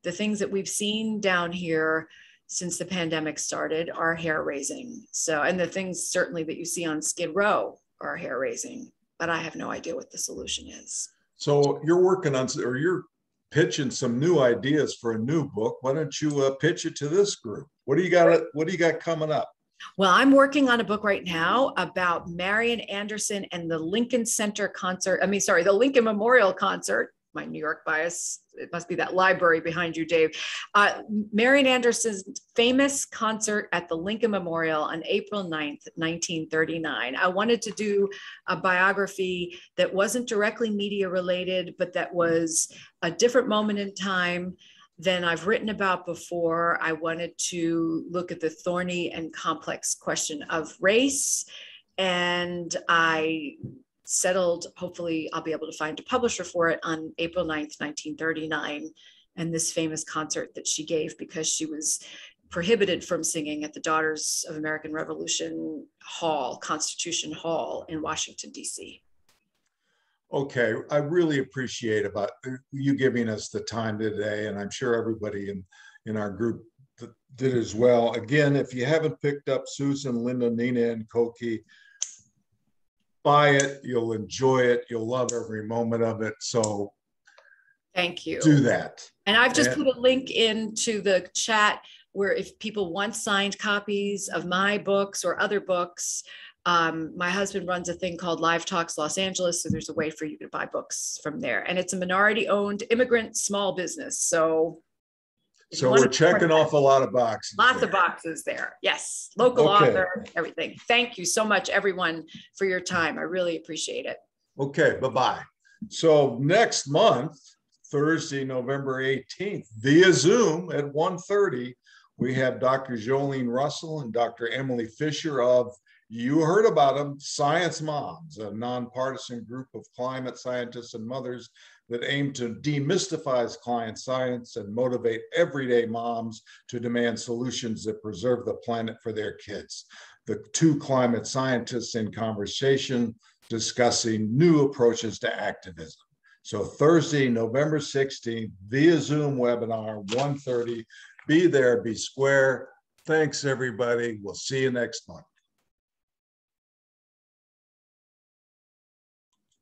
the things that we've seen down here since the pandemic started are hair raising. So, and the things certainly that you see on Skid Row are hair raising, but I have no idea what the solution is. So you're working on, or you're pitching some new ideas for a new book. Why don't you pitch it to this group? What do you got coming up? Well, I'm working on a book right now about Marian Anderson and the Lincoln Center concert. The Lincoln Memorial concert. My New York bias, it must be that library behind you, Dave. Marian Anderson's famous concert at the Lincoln Memorial on April 9th, 1939. I wanted to do a biography that wasn't directly media related, but that was a different moment in time than I've written about before. I wanted to look at the thorny and complex question of race. And I settled, hopefully I'll be able to find a publisher for it, on April 9th, 1939. And this famous concert that she gave because she was prohibited from singing at the Daughters of American Revolution Hall, Constitution Hall in Washington, D.C. Okay, I really appreciate about you giving us the time today, and I'm sure everybody in our group did as well. Again, if you haven't picked up Susan, Linda, Nina, and Koki, buy it. You'll enjoy it. You'll love every moment of it. So thank you. Do that. And I've just put a link into the chat where if people want signed copies of my books or other books, my husband runs a thing called Live Talks Los Angeles. So there's a way for you to buy books from there. And it's a minority owned immigrant small business. So we're checking off a lot of boxes. Lots of boxes there. Yes. Local author, everything. Thank you so much, everyone, for your time. I really appreciate it. Okay. Bye-bye. So next month, Thursday, November 18th, via Zoom at 1:30, we have Dr. Jolene Russell and Dr. Emily Fisher of, you heard about them, Science Moms, a nonpartisan group of climate scientists and mothers that aim to demystify climate science and motivate everyday moms to demand solutions that preserve the planet for their kids. The two climate scientists in conversation discussing new approaches to activism. So Thursday, November 16th, via Zoom webinar, 1:30. Be there, be square. Thanks, everybody. We'll see you next month.